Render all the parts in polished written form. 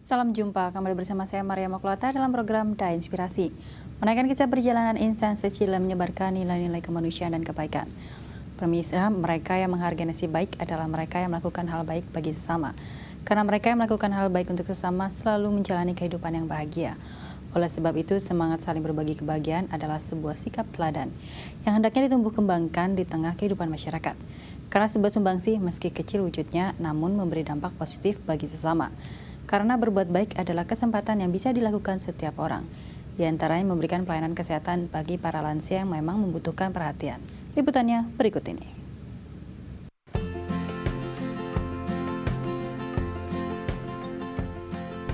Salam jumpa, kembali bersama saya Maria Moklota dalam program Da Inspirasi. Menaikkan kisah perjalanan insan secila menyebarkan nilai-nilai kemanusiaan dan kebaikan. Pemirsa, mereka yang menghargai nasib baik adalah mereka yang melakukan hal baik bagi sesama. Karena mereka yang melakukan hal baik untuk sesama selalu menjalani kehidupan yang bahagia. Oleh sebab itu, semangat saling berbagi kebahagiaan adalah sebuah sikap teladan yang hendaknya ditumbuh kembangkan di tengah kehidupan masyarakat. Karena sebuah sumbangsih meski kecil wujudnya, namun memberi dampak positif bagi sesama. Karena berbuat baik adalah kesempatan yang bisa dilakukan setiap orang. Di antaranya memberikan pelayanan kesehatan bagi para lansia yang memang membutuhkan perhatian. Liputannya berikut ini.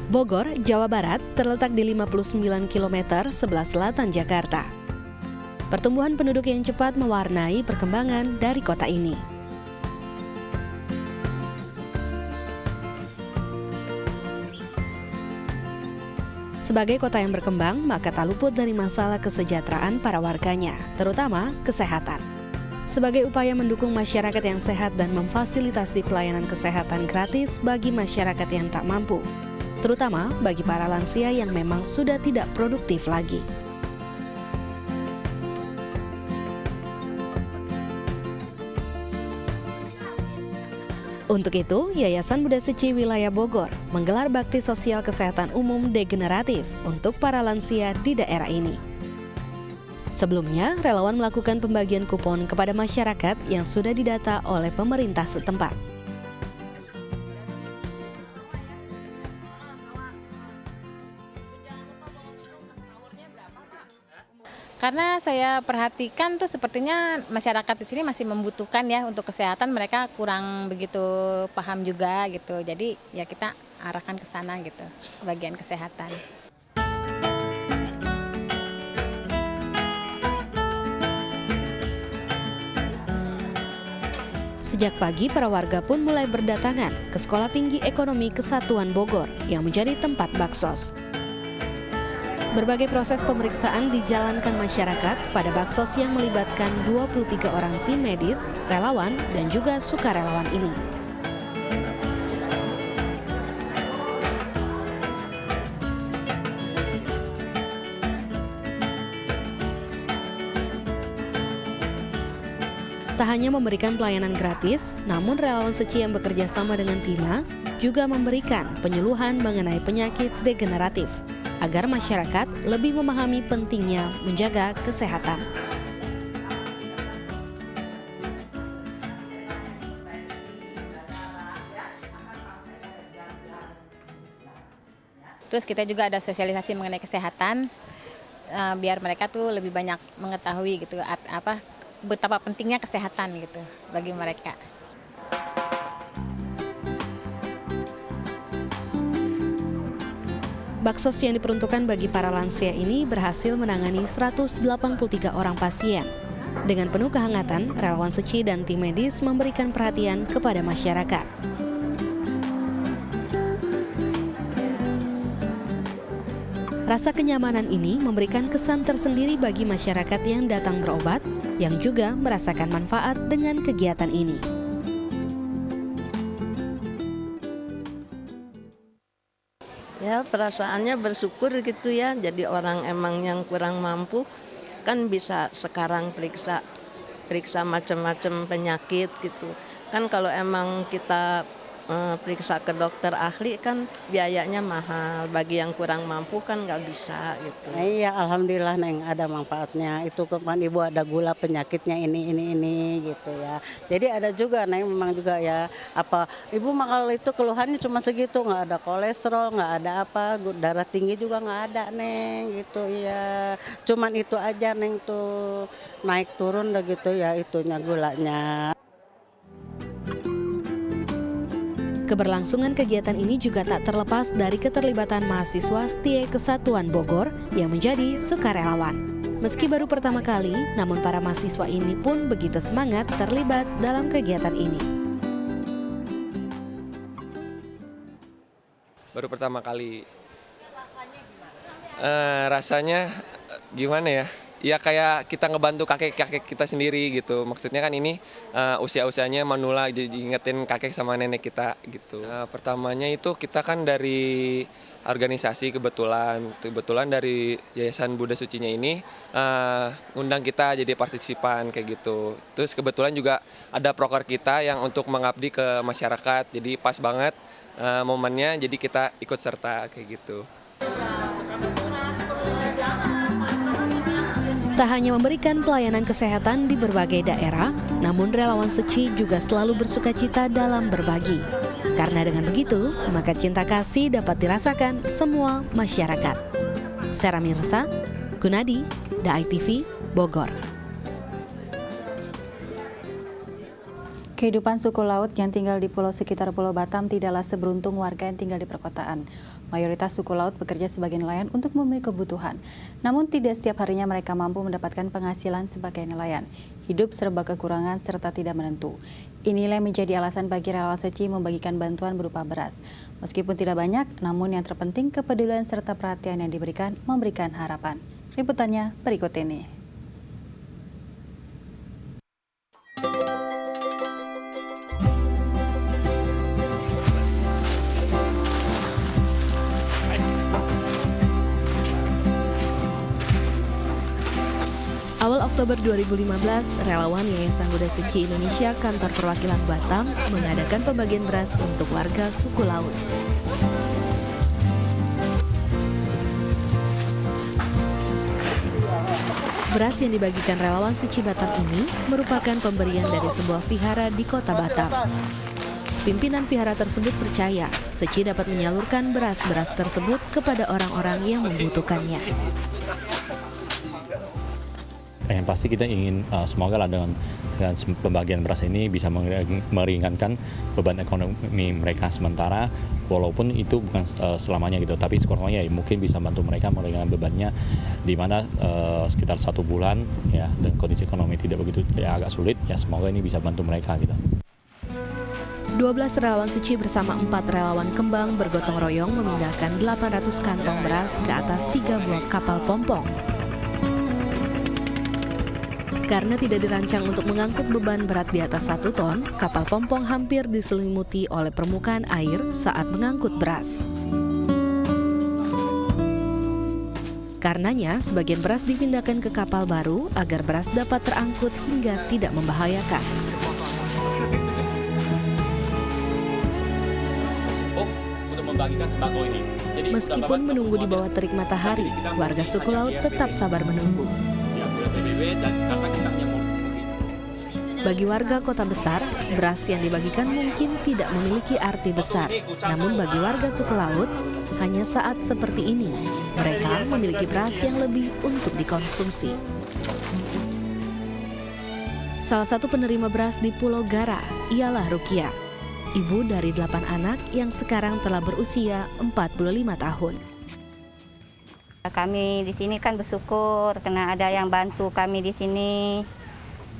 Bogor, Jawa Barat, terletak di 59 km sebelah selatan Jakarta. Pertumbuhan penduduk yang cepat mewarnai perkembangan dari kota ini. Sebagai kota yang berkembang, maka tak luput dari masalah kesejahteraan para warganya, terutama kesehatan. Sebagai upaya mendukung masyarakat yang sehat dan memfasilitasi pelayanan kesehatan gratis bagi masyarakat yang tak mampu, terutama bagi para lansia yang memang sudah tidak produktif lagi. Untuk itu, Yayasan Buddha Seci Wilayah Bogor menggelar bakti sosial kesehatan umum degeneratif untuk para lansia di daerah ini. Sebelumnya, relawan melakukan pembagian kupon kepada masyarakat yang sudah didata oleh pemerintah setempat. Karena saya perhatikan tuh sepertinya masyarakat di sini masih membutuhkan ya untuk kesehatan, mereka kurang begitu paham juga gitu. Jadi ya kita arahkan ke sana gitu, bagian kesehatan. Sejak pagi, para warga pun mulai berdatangan ke Sekolah Tinggi Ekonomi Kesatuan Bogor yang menjadi tempat baksos. Berbagai proses pemeriksaan dijalankan masyarakat pada baksos yang melibatkan 23 orang tim medis, relawan, dan juga sukarelawan ini. Tak hanya memberikan pelayanan gratis, namun relawan Seci yang bekerja sama dengan Tima juga memberikan penyuluhan mengenai penyakit degeneratif, agar masyarakat lebih memahami pentingnya menjaga kesehatan. Terus kita juga ada sosialisasi mengenai kesehatan, biar mereka tuh lebih banyak mengetahui gitu betapa pentingnya kesehatan gitu bagi mereka. Baksos yang diperuntukkan bagi para lansia ini berhasil menangani 183 orang pasien. Dengan penuh kehangatan, relawan Seci dan tim medis memberikan perhatian kepada masyarakat. Rasa kenyamanan ini memberikan kesan tersendiri bagi masyarakat yang datang berobat, yang juga merasakan manfaat dengan kegiatan ini. Ya, perasaannya bersyukur gitu ya, jadi orang emang yang kurang mampu kan bisa sekarang periksa macam-macam penyakit gitu. Kan kalau emang kita periksa ke dokter ahli kan biayanya mahal, bagi yang kurang mampu kan nggak bisa gitu. Nah, iya, alhamdulillah Neng ada manfaatnya. Itu kan Ibu ada gula penyakitnya ini gitu ya. Jadi ada juga Neng memang juga ya Ibu mah kalau itu keluhannya cuma segitu, nggak ada kolesterol, nggak ada darah tinggi juga nggak ada Neng gitu ya. Cuman itu aja Neng tuh naik turun udah gitu ya itunya gulanya. Keberlangsungan kegiatan ini juga tak terlepas dari keterlibatan mahasiswa setia Kesatuan Bogor yang menjadi sukarelawan. Meski baru pertama kali, namun para mahasiswa ini pun begitu semangat terlibat dalam kegiatan ini. Baru pertama kali. Rasanya gimana ya? ya kayak kita ngebantu kakek-kakek kita sendiri gitu. Maksudnya kan ini usia-usianya manula, jadi ingetin kakek sama nenek kita gitu. Pertamanya itu kita kan dari organisasi kebetulan dari Yayasan Buddha Sucinya ini undang kita jadi partisipan kayak gitu. Terus kebetulan juga ada proker kita yang untuk mengabdi ke masyarakat, jadi pas banget momennya, jadi kita ikut serta kayak gitu. Tak hanya memberikan pelayanan kesehatan di berbagai daerah, namun relawan Seci juga selalu bersukacita dalam berbagi. Karena dengan begitu, maka cinta kasih dapat dirasakan semua masyarakat. Sera Mirsa, Gunadi, Dai TV, Bogor. Kehidupan suku laut yang tinggal di pulau sekitar Pulau Batam tidaklah seberuntung warga yang tinggal di perkotaan. Mayoritas suku laut bekerja sebagai nelayan untuk memenuhi kebutuhan. Namun tidak setiap harinya mereka mampu mendapatkan penghasilan sebagai nelayan. Hidup serba kekurangan serta tidak menentu. Inilah yang menjadi alasan bagi relawan Seci membagikan bantuan berupa beras. Meskipun tidak banyak, namun yang terpenting kepedulian serta perhatian yang diberikan memberikan harapan. Liputannya berikut ini. Awal Oktober 2015, relawan Yayasan Buddha Seci Indonesia Kantor Perwakilan Batam mengadakan pembagian beras untuk warga suku laut. Beras yang dibagikan relawan Seci Batam ini merupakan pemberian dari sebuah vihara di kota Batam. Pimpinan vihara tersebut percaya Seci dapat menyalurkan beras-beras tersebut kepada orang-orang yang membutuhkannya. Yang pasti kita ingin semoga lah dengan pembagian beras ini bisa meringankan beban ekonomi mereka sementara, walaupun itu bukan selamanya gitu, tapi sekurang-kurangnya ya, mungkin bisa bantu mereka meringankan bebannya di mana sekitar 1 bulan ya, dan kondisi ekonomi tidak begitu agak sulit ya, semoga ini bisa bantu mereka gitu. 12 relawan Seci bersama 4 relawan Kembang bergotong royong memindahkan 800 kantong beras ke atas 3 buah kapal pompong. Karena tidak dirancang untuk mengangkut beban berat di atas 1 ton, kapal pompong hampir diselimuti oleh permukaan air saat mengangkut beras. Karenanya, sebagian beras dipindahkan ke kapal baru agar beras dapat terangkut hingga tidak membahayakan. Untuk membagikan sembako ini. Meskipun menunggu di bawah terik matahari, warga suku laut tetap sabar menunggu. Bagi warga kota besar, beras yang dibagikan mungkin tidak memiliki arti besar. Namun bagi warga suku laut, hanya saat seperti ini, mereka memiliki beras yang lebih untuk dikonsumsi. Salah satu penerima beras di Pulau Gara ialah Rukia, ibu dari 8 anak yang sekarang telah berusia 45 tahun. Kami di sini kan bersyukur karena ada yang bantu kami di sini.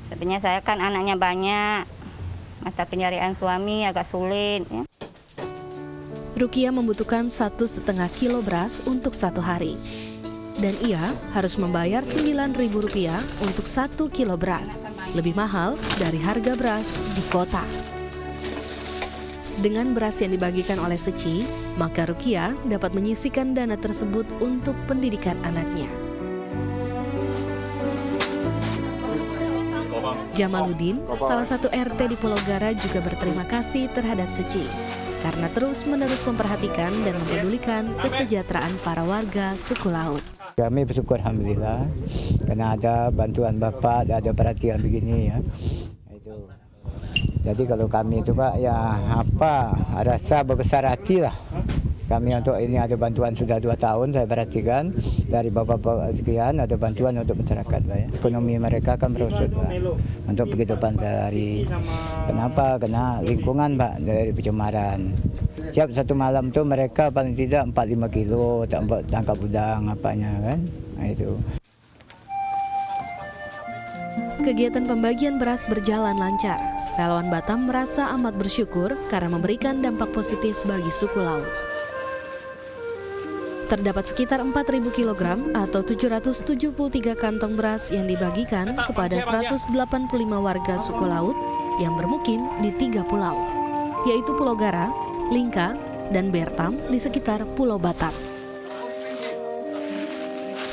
Sebenarnya saya kan anaknya banyak, mata pencarian suami agak sulit. Ya. Rukia membutuhkan 1,5 kilo beras untuk 1 hari. Dan ia harus membayar Rp9.000 untuk 1 kilo beras, lebih mahal dari harga beras di kota. Dengan beras yang dibagikan oleh Seci, maka Rukia dapat menyisihkan dana tersebut untuk pendidikan anaknya. Jamaluddin, salah satu RT di Pulau Gara, juga berterima kasih terhadap Seci karena terus-menerus memperhatikan dan mempedulikan kesejahteraan para warga suku laut. Kami bersyukur alhamdulillah karena ada bantuan Bapak, ada perhatian begini ya. Itu. Jadi kalau kami itu Pak ya rasa berbesar hati lah. Kami untuk ini ada bantuan sudah 2 tahun saya perhatikan dari Bapak-Bapak sekian ada bantuan untuk masyarakat Pak ya. Ekonomi mereka kan merosot Pak untuk kehidupan sehari. Kenapa? Karena lingkungan Pak dari pencemaran. Setiap 1 malam tuh mereka paling tidak 4-5 kilo tangkap udang apanya kan. Nah itu. Kegiatan pembagian beras berjalan lancar. Relawan Batam merasa amat bersyukur karena memberikan dampak positif bagi suku laut. terdapat sekitar 4.000 kg atau 773 kantong beras yang dibagikan kepada 185 warga suku laut yang bermukim di 3 pulau, yaitu Pulau Gara, Lingka, dan Bertam di sekitar Pulau Batam.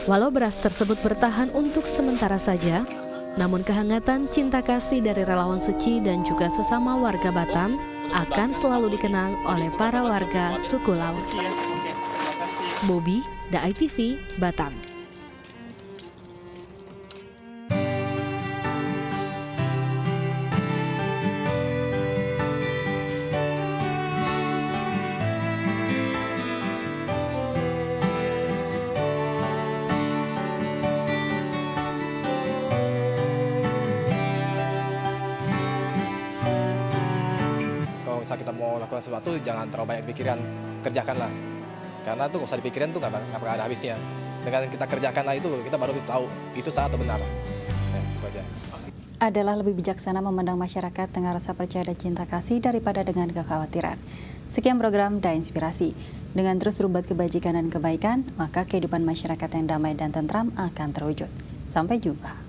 Walau beras tersebut bertahan untuk sementara saja, namun kehangatan cinta kasih dari relawan Seci dan juga sesama warga Batam akan selalu dikenang oleh para warga suku laut. Bobby, Da ITV, Batam. Kalau misalnya kita mau lakukan sesuatu, jangan terlalu banyak pikiran, kerjakanlah. Karena tuh nggak usah dipikirin tuh nggak bakal ada habisnya. Dengan kita kerjakanlah itu, kita baru tahu itu salah atau benar. Ya, itu aja. Adalah lebih bijaksana memandang masyarakat dengan rasa percaya dan cinta kasih daripada dengan kekhawatiran. Sekian program Da Inspirasi. Dengan terus berbuat kebajikan dan kebaikan, maka kehidupan masyarakat yang damai dan tentram akan terwujud. Sampai jumpa.